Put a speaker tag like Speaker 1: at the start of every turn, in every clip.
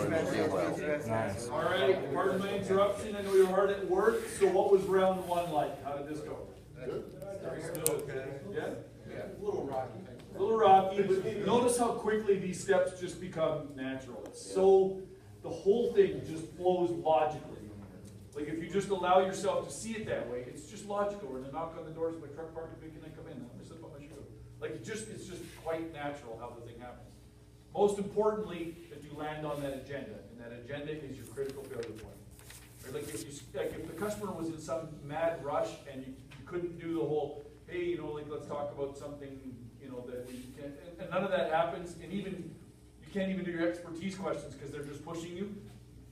Speaker 1: Nice.
Speaker 2: All right, pardon my interruption. I know you're hard at work. So what was round one like? How did this go?
Speaker 3: Good.
Speaker 2: Yeah?
Speaker 4: Yeah, a little rocky.
Speaker 2: A little rocky, but notice how quickly these steps just become natural. It's so, the whole thing just flows logically. Like if you just allow yourself to see it that way, it's just logical. We're gonna knock on the doors of my truck park and can I come in? I'm gonna slip on my shoe. Like it's just quite natural how the thing happens. Most importantly, that you land on that agenda, and that agenda is your critical failure point. Right? Like if the customer was in some mad rush and you couldn't do the whole, hey, you know, like let's talk about something, you know, that we can, and none of that happens, and even you can't even do your expertise questions because they're just pushing you.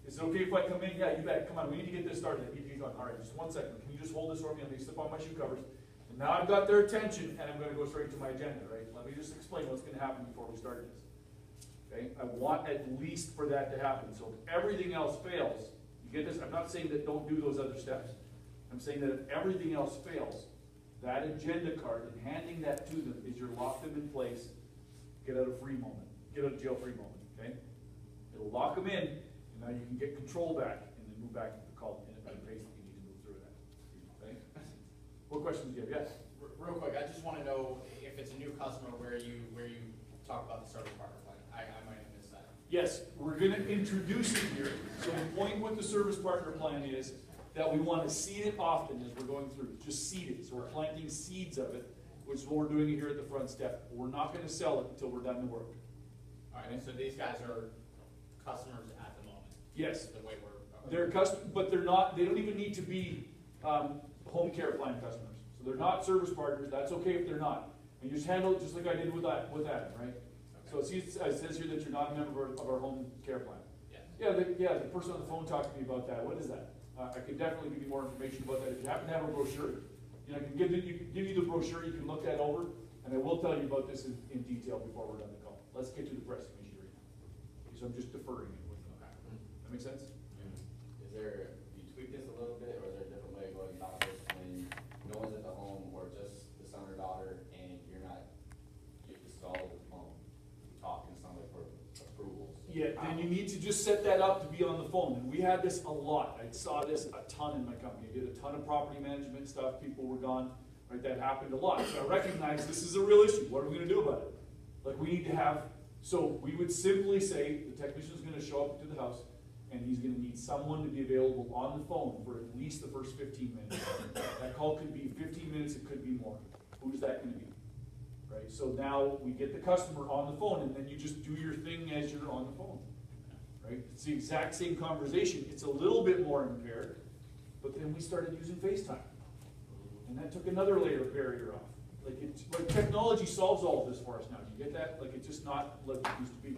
Speaker 2: Is it okay if I come in? Yeah, you bet. Come on, we need to get this started. He's going, all right, just 1 second. Can you just hold this for me? I'm going to slip on my shoe covers. And now I've got their attention, and I'm going to go straight to my agenda, right? Let me just explain what's going to happen before we start this. Okay? I want at least for that to happen. So if everything else fails, you get this? I'm not saying that don't do those other steps. I'm saying that if everything else fails, that agenda card and handing that to them is your lock them in place, get out of free moment, get out of jail free moment, okay? It'll lock them in, and now you can get control back and then move back to the call at the pace that you need to move through that, okay? What questions do you have? Yes?
Speaker 4: Real quick, I just want to know if it's a new customer where you talk about the service partner plan. I might have missed that.
Speaker 2: Yes, we're going to introduce it here. So the point with the service partner plan is that we want to seed it often as we're going through. Just seed it. So we're planting seeds of it, which is what we're doing here at the front step. We're not going to sell it until we're done the work.
Speaker 4: All right, so these guys are customers at the moment.
Speaker 2: Yes.
Speaker 4: The way we're.
Speaker 2: They're custom, but they're not, they don't even need to be home care plan customers. So they're not service partners. That's okay if they're not. And you just handle it just like I did with Adam, right? Okay. So it says here that you're not a member of our home care plan. Yeah. The person on the phone talked to me about that. What is that? I can definitely give you more information about that. If you happen to have a brochure, you know, I can give you the brochure. You can look that over, and I will tell you about this in detail before we're done the call. Let's get to the press commission right now. So I'm just deferring it. Okay. That make sense?
Speaker 5: Is there, do you tweak this a little bit, or is there a different way of going about this when no one's at the home, or just the son or daughter, and you're just all over the phone, talking to somebody for approvals?
Speaker 2: Yeah, then you need to just set that up to be on the phone. And we had this a lot. I saw this a ton in my company. I did a ton of property management stuff. People were gone. Right, that happened a lot. So I recognize this is a real issue. What are we going to do about it? Like we need to have, so we would simply say the technician is going to show up to the house and he's going to need someone to be available on the phone for at least the first 15 minutes. That call could be 15 minutes, it could be more. Who's that going to be? Right? So now we get the customer on the phone, and then you just do your thing as you're on the phone. Right? It's the exact same conversation. It's a little bit more impaired, but then we started using FaceTime. And that took another layer of barrier off. Like technology solves all of this for us now. Do you get that? Like it's just not like it used to be.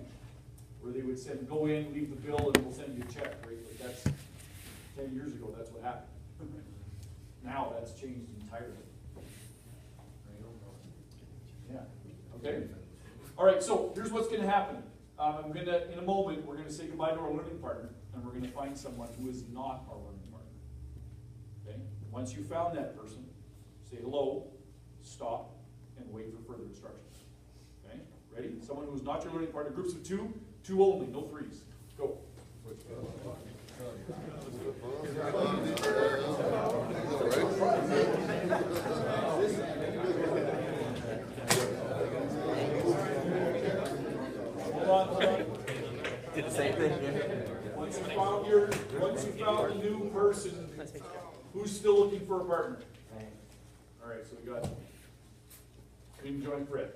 Speaker 2: Where they would go in, leave the bill, and we'll send you a check, right? Like that's 10 years ago, that's what happened. Now that's changed entirely. Yeah. Okay. All right. So here's what's going to happen. In a moment, we're going to say goodbye to our learning partner, and we're going to find someone who is not our learning partner. Okay. Once you found that person, say hello, stop, and wait for further instructions. Okay. Ready? Someone who is not your learning partner. Groups of two only, no threes. Go. Hold on.
Speaker 1: Did the same thing.
Speaker 2: Once you found a new person, who's still looking for a partner? All right, so we got. We can join Fred.